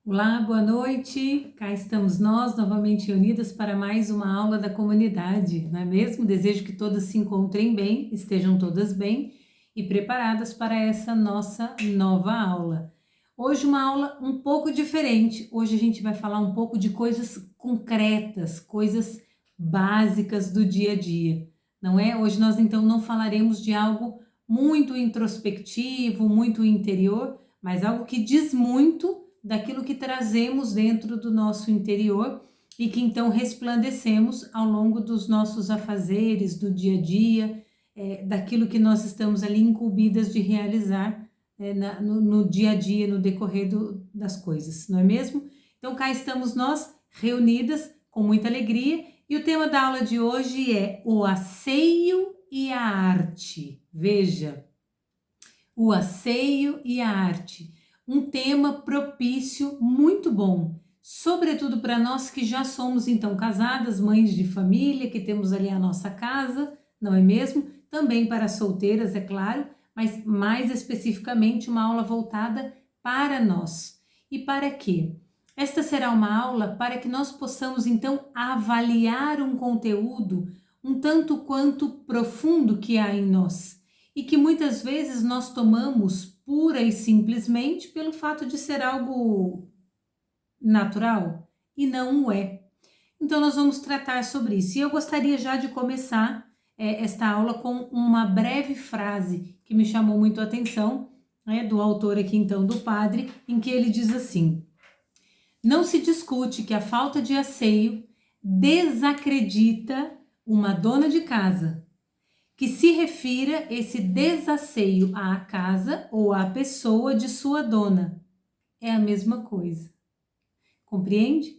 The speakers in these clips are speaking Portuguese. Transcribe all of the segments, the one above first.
Olá, boa noite. Cá estamos nós novamente reunidas para mais uma aula da comunidade, não é mesmo? Desejo que todas se encontrem bem, estejam todas bem e preparadas para essa nossa nova aula. Hoje uma aula um pouco diferente. Hoje a gente vai falar um pouco de coisas concretas, coisas básicas do dia a dia, não é? Hoje nós então não falaremos de algo muito introspectivo, muito interior, mas algo que diz muito daquilo que trazemos dentro do nosso interior e que então resplandecemos ao longo dos nossos afazeres, do dia a dia, daquilo que nós estamos ali incumbidas de realizar no dia a dia, no decorrer das coisas, não é mesmo? Então cá estamos nós reunidas com muita alegria e o tema da aula de hoje é o asseio e a arte. Veja, o asseio e a arte. Um tema propício, muito bom, sobretudo para nós que já somos então casadas, mães de família, que temos ali a nossa casa, não é mesmo? Também para solteiras, é claro, mas mais especificamente uma aula voltada para nós. E para quê? Esta será uma aula para que nós possamos então avaliar um conteúdo um tanto quanto profundo que há em nós e que muitas vezes nós tomamos pura e simplesmente pelo fato de ser algo natural e não o é. Então nós vamos tratar sobre isso. E eu gostaria já de começar esta aula com uma breve frase que me chamou muito a atenção, do autor aqui então, do padre, em que ele diz assim: não se discute que a falta de asseio desacredita uma dona de casa, que se refira esse desasseio à casa ou à pessoa de sua dona. É a mesma coisa. Compreende?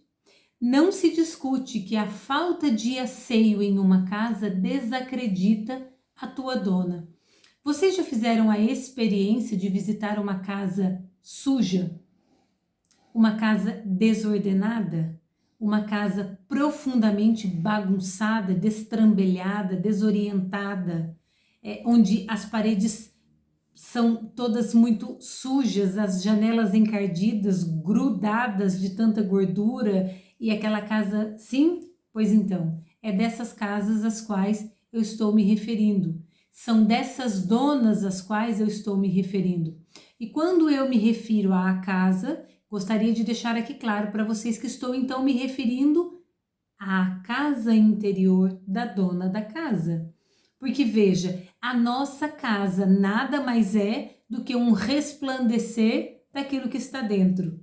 Não se discute que a falta de asseio em uma casa desacredita a tua dona. Vocês já fizeram a experiência de visitar uma casa suja? Uma casa desordenada? Uma casa profundamente bagunçada, destrambelhada, desorientada, onde as paredes são todas muito sujas, as janelas encardidas, grudadas de tanta gordura, e aquela casa, sim? Pois então, é dessas casas às quais eu estou me referindo. São dessas donas às quais eu estou me referindo. E quando eu me refiro à casa, gostaria de deixar aqui claro para vocês que estou então me referindo à casa interior da dona da casa. Porque veja, a nossa casa nada mais é do que um resplandecer daquilo que está dentro.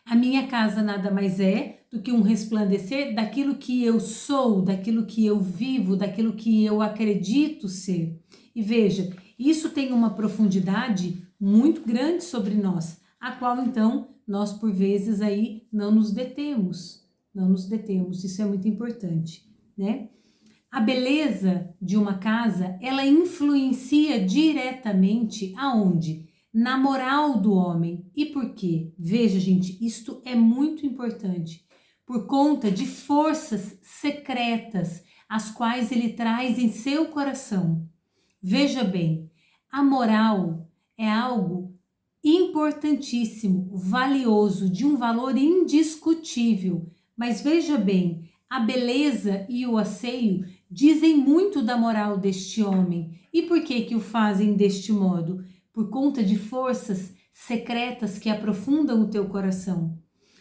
A minha casa nada mais é do que um resplandecer daquilo que eu sou, daquilo que eu vivo, daquilo que eu acredito ser. E veja, isso tem uma profundidade muito grande sobre nós, a qual então nós por vezes aí não nos detemos, isso é muito importante, né? A beleza de uma casa, ela influencia diretamente aonde? Na moral do homem. E por quê? Veja, gente, isto é muito importante. Por conta de forças secretas, as quais ele traz em seu coração. Veja bem, a moral é algo importantíssimo, valioso, de um valor indiscutível. Mas veja bem, a beleza e o asseio dizem muito da moral deste homem. E por que o fazem deste modo? Por conta de forças secretas que aprofundam o teu coração.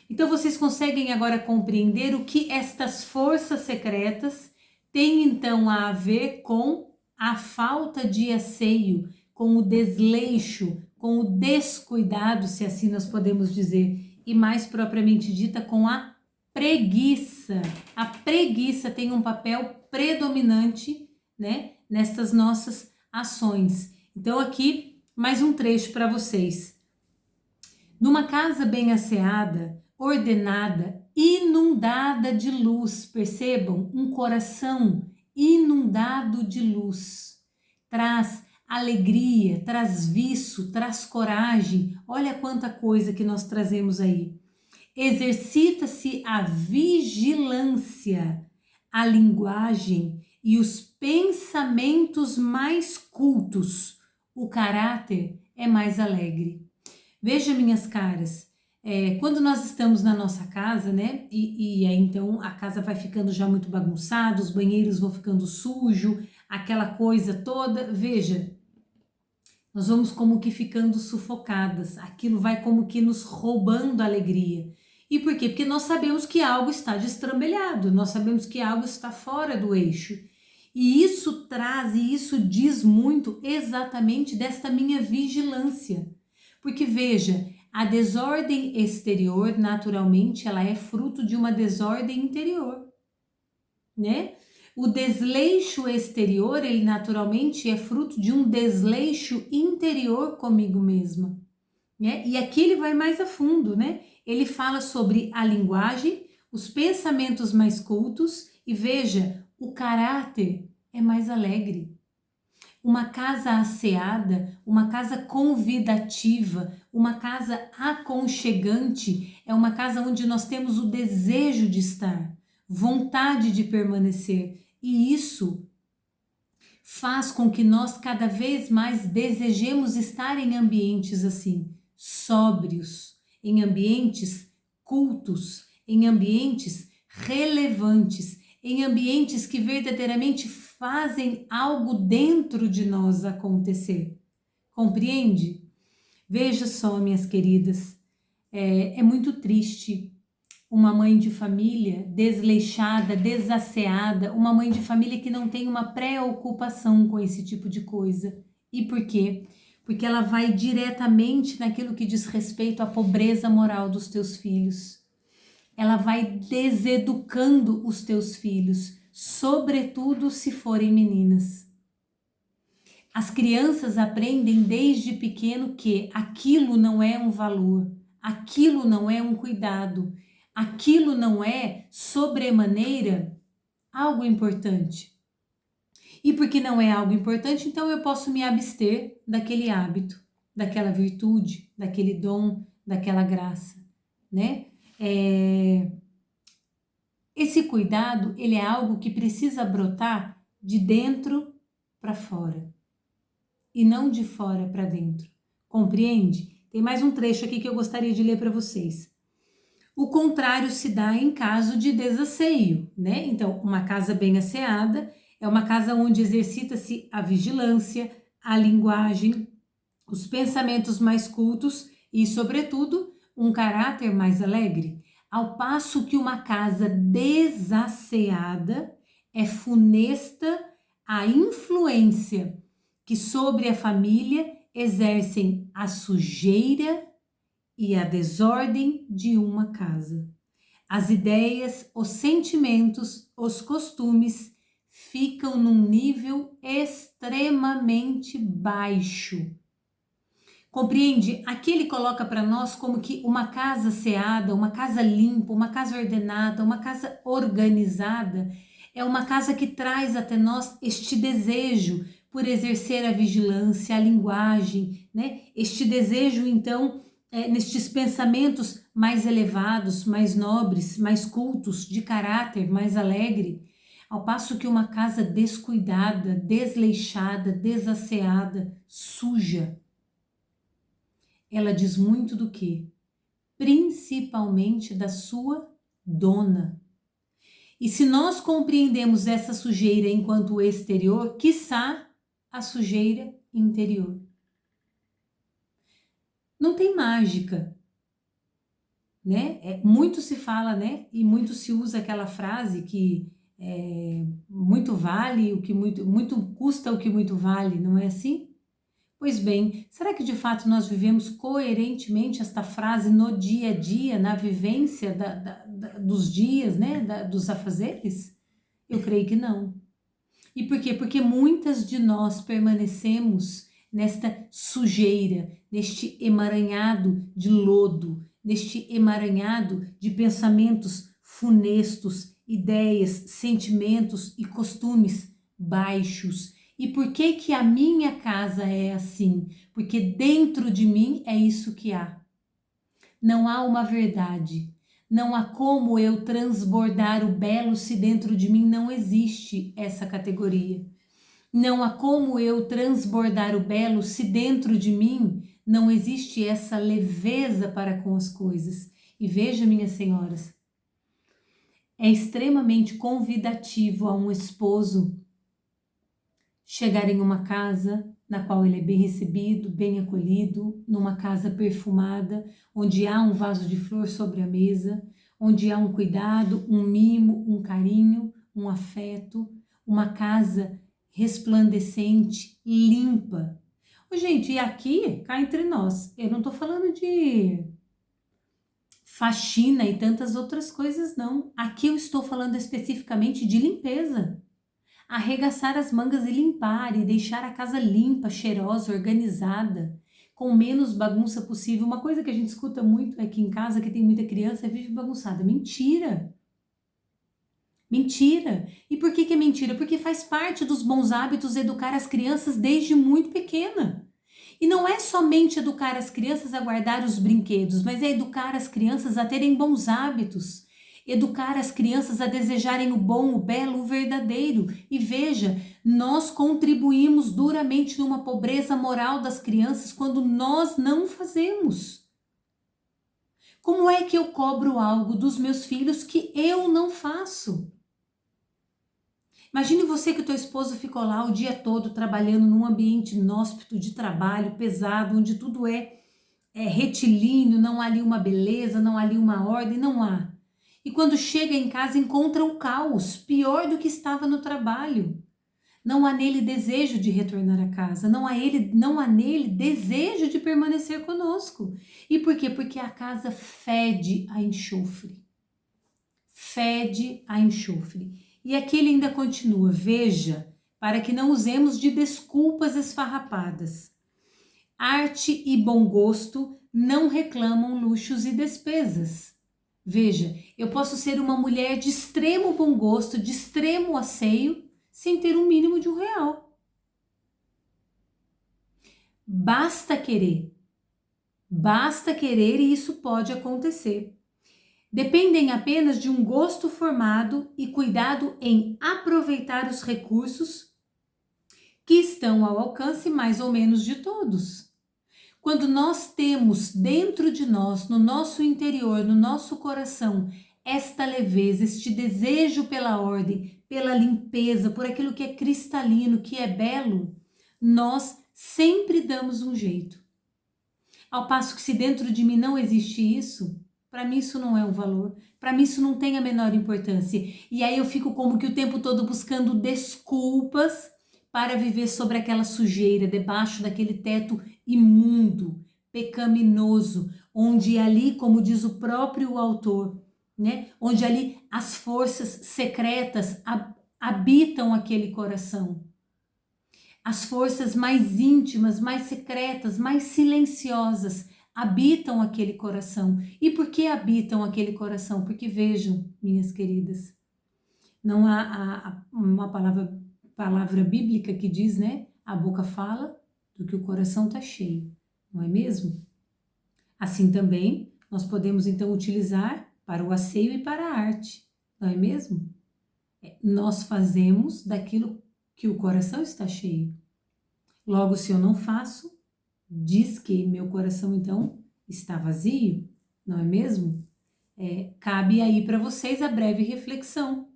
Então vocês conseguem agora compreender o que estas forças secretas têm então a ver com a falta de asseio, com o desleixo, com o descuidado, se assim nós podemos dizer, e mais propriamente dita com a preguiça. A preguiça tem um papel predominante, né, nestas nossas ações. Então aqui mais um trecho para vocês. Numa casa bem asseada, ordenada, inundada de luz, percebam, um coração inundado de luz, traz alegria, traz viço, traz coragem. Olha quanta coisa que nós trazemos aí. Exercita-se a vigilância, a linguagem e os pensamentos mais cultos. O caráter é mais alegre. Veja, minhas caras, Quando nós estamos na nossa casa, né? E aí então a casa vai ficando já muito bagunçada, os banheiros vão ficando sujos, aquela coisa toda. Veja, nós vamos como que ficando sufocadas, aquilo vai como que nos roubando a alegria. E por quê? Porque nós sabemos que algo está destrambelhado, nós sabemos que algo está fora do eixo. E isso traz e isso diz muito exatamente desta minha vigilância. Porque veja, a desordem exterior, naturalmente, ela é fruto de uma desordem interior, né? O desleixo exterior, ele naturalmente é fruto de um desleixo interior comigo mesma, né? E aqui ele vai mais a fundo, né? Ele fala sobre a linguagem, os pensamentos mais cultos e veja, o caráter é mais alegre. Uma casa asseada, uma casa convidativa, uma casa aconchegante, é uma casa onde nós temos o desejo de estar, vontade de permanecer, e isso faz com que nós cada vez mais desejemos estar em ambientes assim, sóbrios, em ambientes cultos, em ambientes relevantes, em ambientes que verdadeiramente fazem algo dentro de nós acontecer. Compreende? Veja só, minhas queridas, é muito triste uma mãe de família desleixada, desasseada, uma mãe de família que não tem uma preocupação com esse tipo de coisa. E por quê? Porque ela vai diretamente naquilo que diz respeito à pobreza moral dos teus filhos. Ela vai deseducando os teus filhos, sobretudo se forem meninas. As crianças aprendem desde pequeno que aquilo não é um valor, aquilo não é um cuidado, aquilo não é sobremaneira algo importante. E porque não é algo importante, então eu posso me abster daquele hábito, daquela virtude, daquele dom, daquela graça, né? Esse cuidado, ele é algo que precisa brotar de dentro para fora e não de fora para dentro. Compreende? Tem mais um trecho aqui que eu gostaria de ler para vocês. O contrário se dá em caso de desasseio, né? Então, uma casa bem asseada é uma casa onde exercita-se a vigilância, a linguagem, os pensamentos mais cultos e, sobretudo, um caráter mais alegre. Ao passo que uma casa desasseada é funesta à influência que sobre a família exercem a sujeira e a desordem de uma casa. As ideias, os sentimentos, os costumes ficam num nível extremamente baixo. Compreende? Aqui ele coloca para nós como que uma casa asseada, uma casa limpa, uma casa ordenada, uma casa organizada, é uma casa que traz até nós este desejo por exercer a vigilância, a linguagem, né? Este desejo, então, nestes pensamentos mais elevados, mais nobres, mais cultos, de caráter mais alegre, ao passo que uma casa descuidada, desleixada, desasseada, suja, ela diz muito do quê? Principalmente da sua dona. E se nós compreendemos essa sujeira enquanto exterior, quiçá a sujeira interior. Não tem mágica, né? Muito se fala, né? E muito se usa aquela frase que muito vale o que muito custa o que muito vale, não é assim? Pois bem, será que de fato nós vivemos coerentemente esta frase no dia a dia, na vivência dos dias, né? Dos afazeres? Eu creio que não. E por quê? Porque muitas de nós permanecemos nesta sujeira, neste emaranhado de lodo, neste emaranhado de pensamentos funestos, ideias, sentimentos e costumes baixos. E por que que a minha casa é assim? Porque dentro de mim é isso que há. Não há uma verdade. Não há como eu transbordar o belo se dentro de mim não existe essa categoria. Não há como eu transbordar o belo se dentro de mim não existe essa leveza para com as coisas. E veja, minhas senhoras, é extremamente convidativo a um esposo chegar em uma casa na qual ele é bem recebido, bem acolhido, numa casa perfumada, onde há um vaso de flor sobre a mesa, onde há um cuidado, um mimo, um carinho, um afeto, uma casa resplandecente, limpa. Ô, gente, e aqui, cá entre nós, eu não tô falando de faxina e tantas outras coisas, não. Aqui eu estou falando especificamente de limpeza. Arregaçar as mangas e limpar, e deixar a casa limpa, cheirosa, organizada, com menos bagunça possível. Uma coisa que a gente escuta muito aqui em casa, que tem muita criança, é vive bagunçada. Mentira! Mentira! E por que é mentira? Porque faz parte dos bons hábitos educar as crianças desde muito pequena. E não é somente educar as crianças a guardar os brinquedos, mas é educar as crianças a terem bons hábitos, educar as crianças a desejarem o bom, o belo, o verdadeiro. E veja, nós contribuímos duramente numa pobreza moral das crianças quando nós não fazemos. Como é que eu cobro algo dos meus filhos que eu não faço? Imagine você que o teu esposo ficou lá o dia todo trabalhando num ambiente inóspito de trabalho, pesado, onde tudo é retilíneo, não há ali uma beleza, não há ali uma ordem, não há. E quando chega em casa encontra o caos, pior do que estava no trabalho. Não há nele desejo de retornar a casa, não há nele desejo de permanecer conosco. E por quê? Porque a casa fede a enxofre. Fede a enxofre. E aqui ele ainda continua, veja, para que não usemos de desculpas esfarrapadas. Arte e bom gosto não reclamam luxos e despesas. Veja, eu posso ser uma mulher de extremo bom gosto, de extremo asseio, sem ter um mínimo de R$1. Basta querer e isso pode acontecer. Dependem apenas de um gosto formado e cuidado em aproveitar os recursos que estão ao alcance mais ou menos de todos. Quando nós temos dentro de nós, no nosso interior, no nosso coração, esta leveza, este desejo pela ordem, pela limpeza, por aquilo que é cristalino, que é belo, nós sempre damos um jeito. Ao passo que se dentro de mim não existe isso, para mim isso não é um valor, para mim isso não tem a menor importância. E aí eu fico como que o tempo todo buscando desculpas para viver sobre aquela sujeira, debaixo daquele teto imundo, pecaminoso, onde ali, como diz o próprio autor, né, onde ali as forças secretas habitam aquele coração. As forças mais íntimas, mais secretas, mais silenciosas habitam aquele coração. E por que habitam aquele coração? Porque vejam, minhas queridas, não há uma palavra bíblica que diz, né? A boca fala do que o coração está cheio, não é mesmo? Assim também, nós podemos então utilizar para o asseio e para a arte, não é mesmo? Nós fazemos daquilo que o coração está cheio. Logo, se eu não faço, diz que meu coração então está vazio, não é mesmo? Cabe aí para vocês a breve reflexão,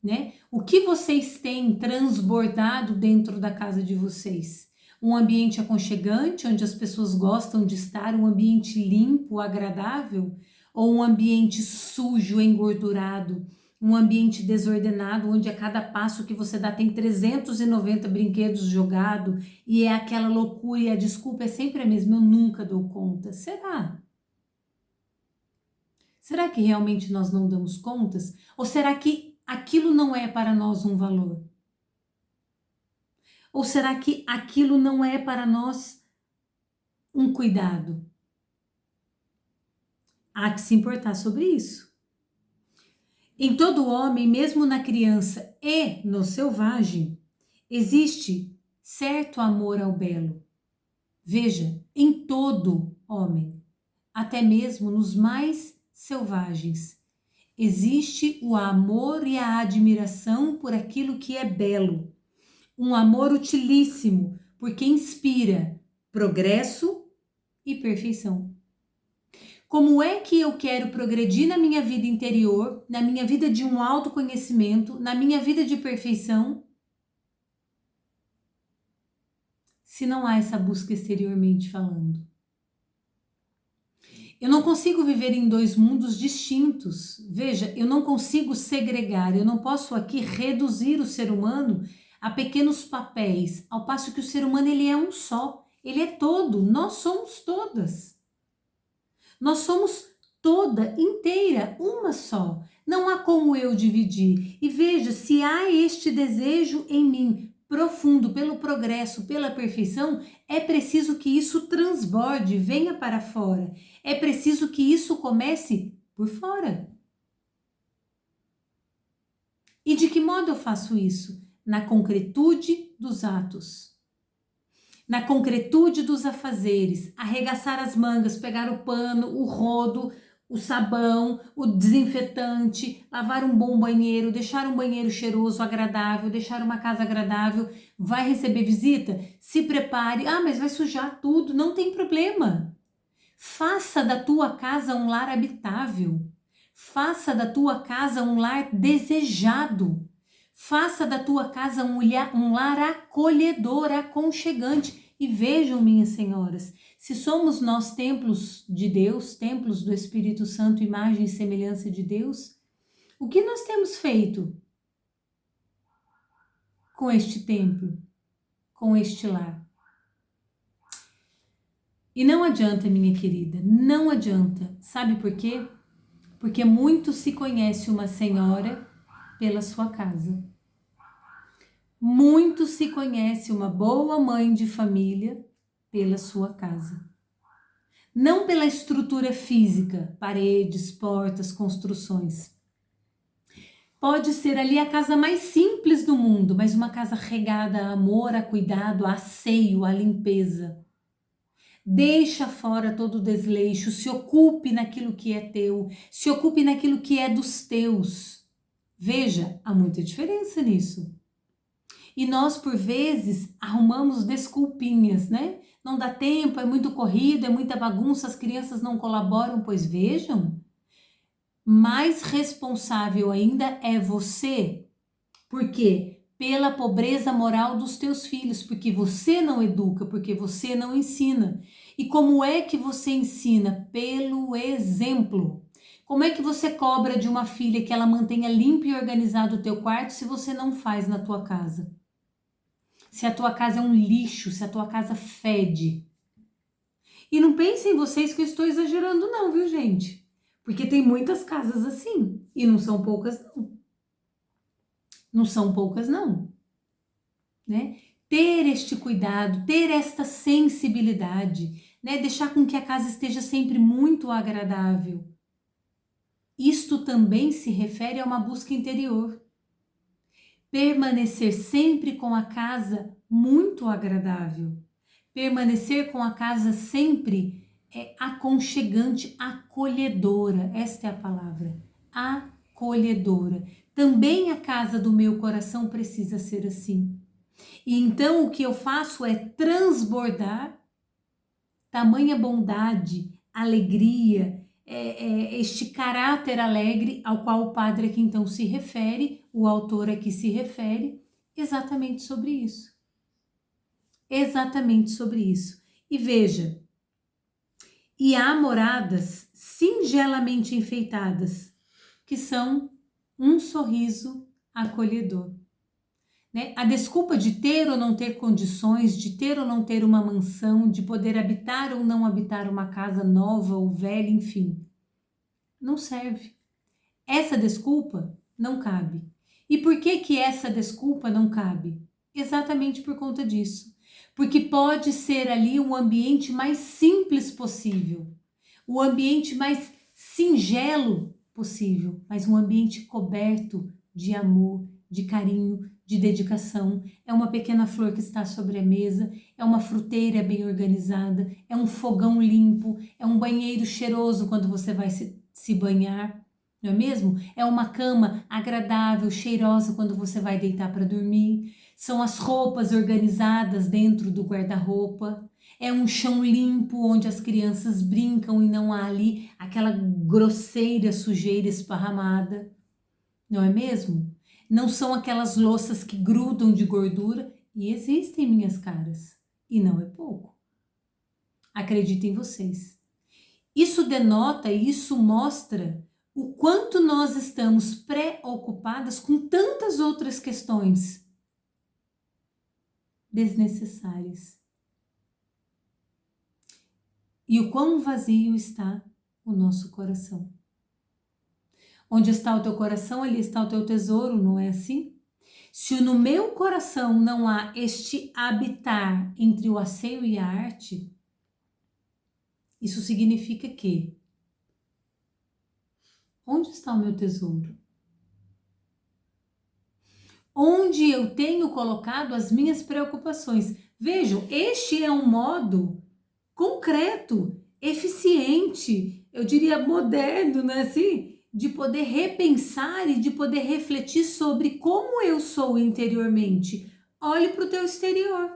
né? O que vocês têm transbordado dentro da casa de vocês? Um ambiente aconchegante, onde as pessoas gostam de estar, um ambiente limpo, agradável? Ou um ambiente sujo, engordurado? Um ambiente desordenado, onde a cada passo que você dá tem 390 brinquedos jogados e é aquela loucura e a desculpa é sempre a mesma, eu nunca dou conta. Será? Será que realmente nós não damos contas? Ou será que aquilo não é para nós um valor? Ou será que aquilo não é para nós um cuidado? Há que se importar sobre isso. Em todo homem, mesmo na criança e no selvagem, existe certo amor ao belo. Veja, em todo homem, até mesmo nos mais selvagens, existe o amor e a admiração por aquilo que é belo. Um amor utilíssimo, porque inspira progresso, e perfeição. Como é que eu quero progredir na minha vida interior, na minha vida de um autoconhecimento, na minha vida de perfeição, se não há essa busca exteriormente falando? Eu não consigo viver em dois mundos distintos. Veja, eu não consigo segregar, eu não posso aqui reduzir o ser humano a pequenos papéis, ao passo que o ser humano ele é um só, ele é todo, nós somos todas. Nós somos toda, inteira, uma só. Não há como eu dividir. E veja, se há este desejo em mim, profundo, pelo progresso, pela perfeição, é preciso que isso transborde, venha para fora. É preciso que isso comece por fora. E de que modo eu faço isso? Na concretude dos atos. Na concretude dos afazeres, arregaçar as mangas, pegar o pano, o rodo, o sabão, o desinfetante, lavar um bom banheiro, deixar um banheiro cheiroso, agradável, deixar uma casa agradável. Vai receber visita? Se prepare. Ah, mas vai sujar tudo. Não tem problema. Faça da tua casa um lar habitável. Faça da tua casa um lar desejado. Faça da tua casa um lar acolhedor, aconchegante. E vejam, minhas senhoras, se somos nós templos de Deus, templos do Espírito Santo, imagem e semelhança de Deus, o que nós temos feito com este templo, com este lar? E não adianta, minha querida, não adianta. Sabe por quê? Porque muito se conhece uma senhora pela sua casa. Muito se conhece uma boa mãe de família pela sua casa. Não pela estrutura física, paredes, portas, construções. Pode ser ali a casa mais simples do mundo, mas uma casa regada a amor, a cuidado, a asseio, a limpeza. Deixa fora todo o desleixo, se ocupe naquilo que é teu, se ocupe naquilo que é dos teus. Veja, há muita diferença nisso. E nós, por vezes, arrumamos desculpinhas, né? Não dá tempo, é muito corrido, é muita bagunça, as crianças não colaboram. Pois vejam, mais responsável ainda é você. Por quê? Pela pobreza moral dos teus filhos, porque você não educa, porque você não ensina. E como é que você ensina? Pelo exemplo. Como é que você cobra de uma filha que ela mantenha limpo e organizado o teu quarto se você não faz na tua casa? Se a tua casa é um lixo, se a tua casa fede. E não pensem vocês que eu estou exagerando não, viu, gente? Porque tem muitas casas assim, e não são poucas não. Não são poucas não, né? Ter este cuidado, ter esta sensibilidade, né? Deixar com que a casa esteja sempre muito agradável. Isto também se refere a uma busca interior. Permanecer sempre com a casa muito agradável. Permanecer com a casa sempre aconchegante, acolhedora. Esta é a palavra, acolhedora. Também a casa do meu coração precisa ser assim. E então o que eu faço é transbordar tamanha bondade, alegria, este caráter alegre ao qual o padre aqui então se refere, o autor aqui se refere, exatamente sobre isso. Exatamente sobre isso. E veja, e há moradas singelamente enfeitadas, que são um sorriso acolhedor. Né? A desculpa de ter ou não ter condições, de ter ou não ter uma mansão, de poder habitar ou não habitar uma casa nova ou velha, enfim, não serve. Essa desculpa não cabe. E por que que essa desculpa não cabe? Exatamente por conta disso. Porque pode ser ali o ambiente mais simples possível, o ambiente mais singelo possível, mas um ambiente coberto de amor, de carinho, de dedicação. É uma pequena flor que está sobre a mesa, é uma fruteira bem organizada, é um fogão limpo, é um banheiro cheiroso quando você vai se banhar, não é mesmo? É uma cama agradável, cheirosa quando você vai deitar para dormir. São as roupas organizadas dentro do guarda-roupa. É um chão limpo onde as crianças brincam e não há ali aquela grosseira sujeira esparramada, não é mesmo? Não são aquelas louças que grudam de gordura, e existem, minhas caras, e não é pouco. Acreditem vocês. Isso denota, isso mostra o quanto nós estamos preocupadas com tantas outras questões desnecessárias. E o quão vazio está o nosso coração. Onde está o teu coração, ali está o teu tesouro, não é assim? Se no meu coração não há este habitar entre o asseio e a arte, isso significa que onde está o meu tesouro? Onde eu tenho colocado as minhas preocupações? Vejam, este é um modo concreto, eficiente, eu diria moderno, não é assim? De poder repensar e de poder refletir sobre como eu sou interiormente. Olhe para o teu exterior.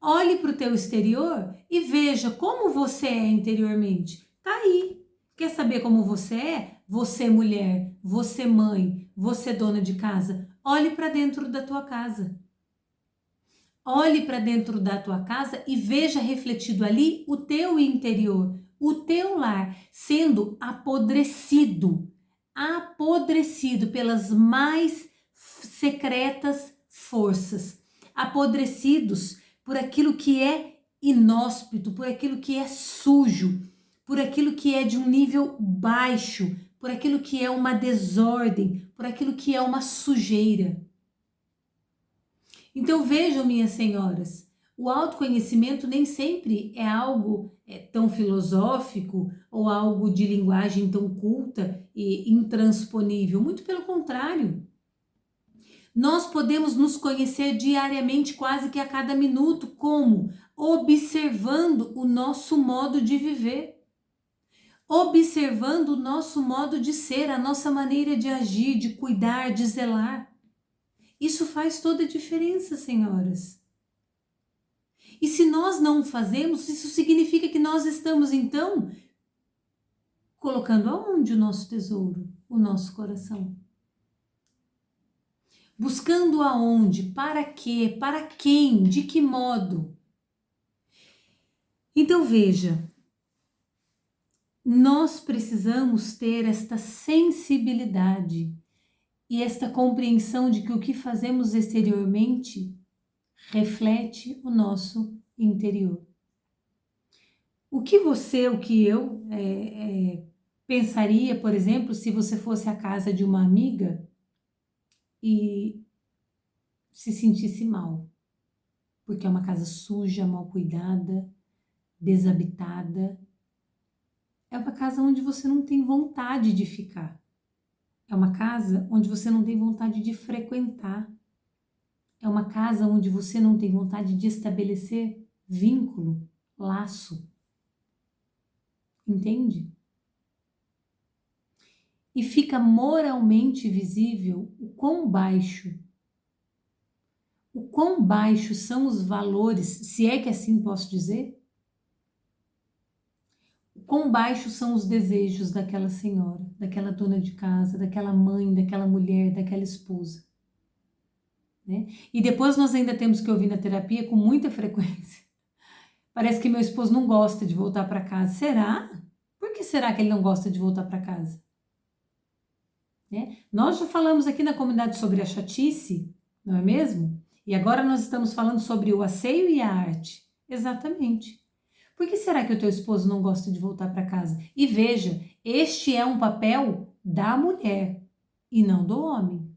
Olhe para o teu exterior e veja como você é interiormente. Tá aí. Quer saber como você é? Você mulher, você mãe, você dona de casa. Olhe para dentro da tua casa. Olhe para dentro da tua casa e veja refletido ali o teu interior, o teu lar sendo apodrecido pelas mais secretas forças, apodrecidos por aquilo que é inóspito, por aquilo que é sujo, por aquilo que é de um nível baixo, por aquilo que é uma desordem, por aquilo que é uma sujeira. Então vejam, minhas senhoras, o autoconhecimento nem sempre é algo tão filosófico ou algo de linguagem tão culta e intransponível, muito pelo contrário. Nós podemos nos conhecer diariamente, quase que a cada minuto, como? Observando o nosso modo de viver, observando o nosso modo de ser, a nossa maneira de agir, de cuidar, de zelar. Isso faz toda a diferença, senhoras. E se nós não o fazemos, isso significa que nós estamos, então, colocando aonde o nosso tesouro, o nosso coração? Buscando aonde, para quê, para quem, de que modo? Então veja, nós precisamos ter esta sensibilidade e esta compreensão de que o que fazemos exteriormente reflete o nosso interior. O que você, o que eu pensaria, por exemplo, se você fosse à casa de uma amiga e se sentisse mal, porque é uma casa suja, mal cuidada, desabitada. É uma casa onde você não tem vontade de ficar. É uma casa onde você não tem vontade de frequentar. É uma casa onde você não tem vontade de estabelecer vínculo, laço. Entende? E fica moralmente visível o quão baixos são os valores, se é que assim posso dizer, o quão baixos são os desejos daquela senhora, daquela dona de casa, daquela mãe, daquela mulher, daquela esposa. Né? E depois nós ainda temos que ouvir na terapia com muita frequência. Parece que meu esposo não gosta de voltar para casa. Será? Por que será que ele não gosta de voltar para casa? Né? Nós já falamos aqui na comunidade sobre a chatice, não é mesmo? E agora nós estamos falando sobre o asseio e a arte. Exatamente. Por que será que o teu esposo não gosta de voltar para casa? E veja, este é um papel da mulher e não do homem.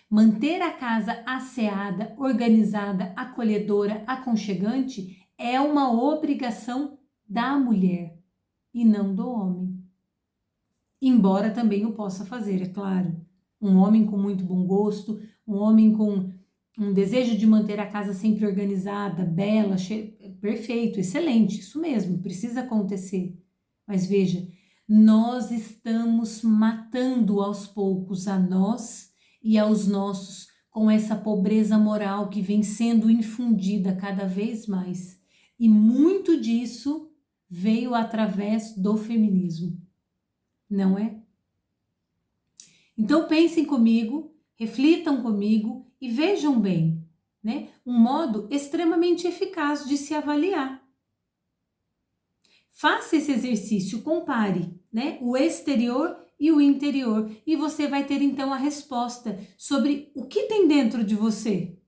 Manter a casa asseada, organizada, acolhedora, aconchegante é uma obrigação da mulher e não do homem. Embora também o possa fazer, é claro. Um homem com muito bom gosto, um homem com um desejo de manter a casa sempre organizada, bela, perfeito, excelente, isso mesmo, precisa acontecer. Mas veja, nós estamos matando aos poucos a nós e aos nossos com essa pobreza moral que vem sendo infundida cada vez mais. E muito disso veio através do feminismo, não é? Então pensem comigo, reflitam comigo e vejam bem, né? Um modo extremamente eficaz de se avaliar. Faça esse exercício, compare, né, o exterior e o interior, e você vai ter então a resposta sobre o que tem dentro de você.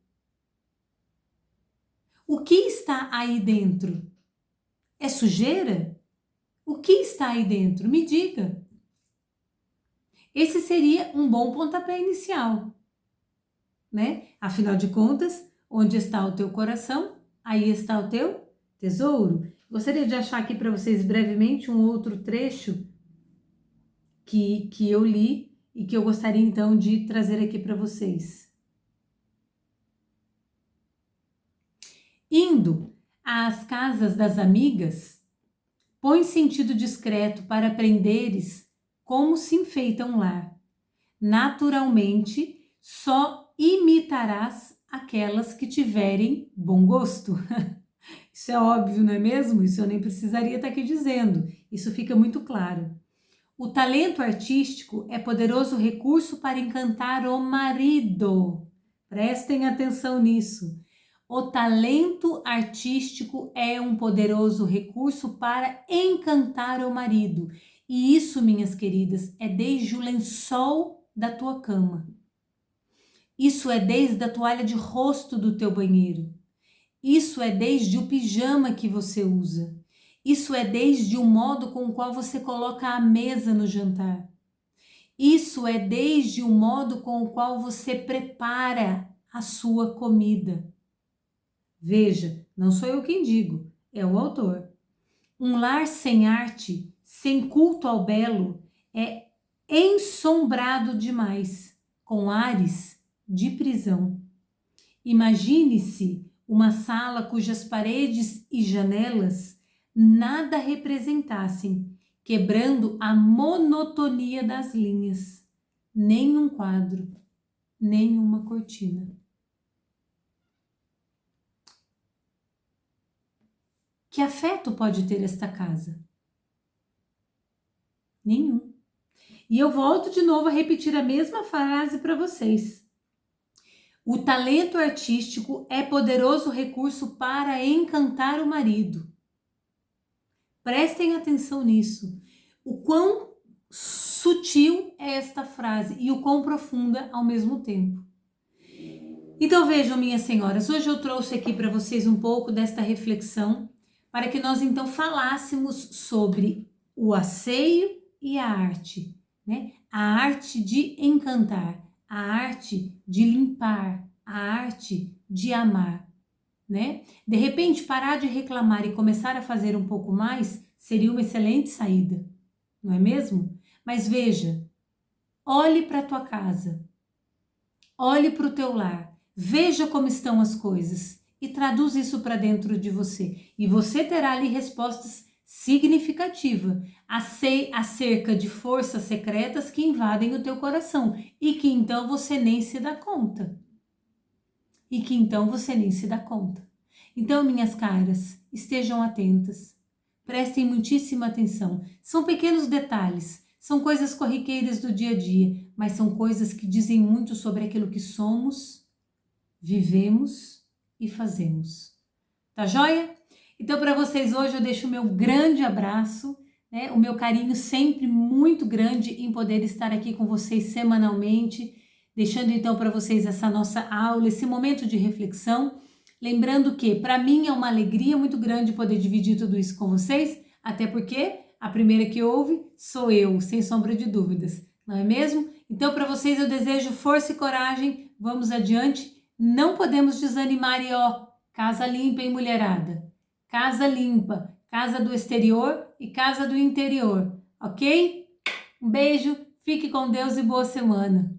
O que está aí dentro? É sujeira? O que está aí dentro? Me diga. Esse seria um bom pontapé inicial, né? Afinal de contas, onde está o teu coração, aí está o teu tesouro. Gostaria de achar aqui para vocês brevemente um outro trecho que eu li e que eu gostaria então de trazer aqui para vocês. Indo às casas das amigas, põe sentido discreto para aprenderes como se enfeita um lar. Naturalmente, só imitarás aquelas que tiverem bom gosto. Isso é óbvio, não é mesmo? Isso eu nem precisaria estar aqui dizendo. Isso fica muito claro. O talento artístico é poderoso recurso para encantar o marido. Prestem atenção nisso. O talento artístico é um poderoso recurso para encantar o marido. E isso, minhas queridas, é desde o lençol da tua cama. Isso é desde a toalha de rosto do teu banheiro. Isso é desde o pijama que você usa. Isso é desde o modo com o qual você coloca a mesa no jantar. Isso é desde o modo com o qual você prepara a sua comida. Veja, não sou eu quem digo, é o autor. Um lar sem arte, sem culto ao belo, é ensombrado demais, com ares de prisão. Imagine-se uma sala cujas paredes e janelas nada representassem, quebrando a monotonia das linhas, nem um quadro, nem uma cortina. Que afeto pode ter esta casa? Nenhum. E eu volto de novo a repetir a mesma frase para vocês. O talento artístico é poderoso recurso para encantar o marido. Prestem atenção nisso. O quão sutil é esta frase e o quão profunda ao mesmo tempo. Então vejam, minhas senhoras, hoje eu trouxe aqui para vocês um pouco desta reflexão para que nós então falássemos sobre o asseio e a arte, né? A arte de encantar, a arte de limpar, a arte de amar, né? De repente, parar de reclamar e começar a fazer um pouco mais seria uma excelente saída, não é mesmo? Mas veja, olhe para a tua casa, olhe para o teu lar, veja como estão as coisas e traduz isso para dentro de você. E você terá ali respostas significativas acerca de forças secretas que invadem o teu coração e que então você nem se dá conta. Então, minhas caras, estejam atentas, prestem muitíssima atenção. São pequenos detalhes, são coisas corriqueiras do dia a dia, mas são coisas que dizem muito sobre aquilo que somos, vivemos e fazemos. Tá joia? Então, para vocês hoje eu deixo o meu grande abraço, né? O meu carinho sempre muito grande em poder estar aqui com vocês semanalmente, deixando então para vocês essa nossa aula, esse momento de reflexão. Lembrando que para mim é uma alegria muito grande poder dividir tudo isso com vocês, até porque a primeira que ouve sou eu, sem sombra de dúvidas, não é mesmo? Então, para vocês eu desejo força e coragem, vamos adiante, não podemos desanimar e ó, casa limpa, hein, mulherada? Casa limpa, casa do exterior e casa do interior, ok? Um beijo, fique com Deus e boa semana.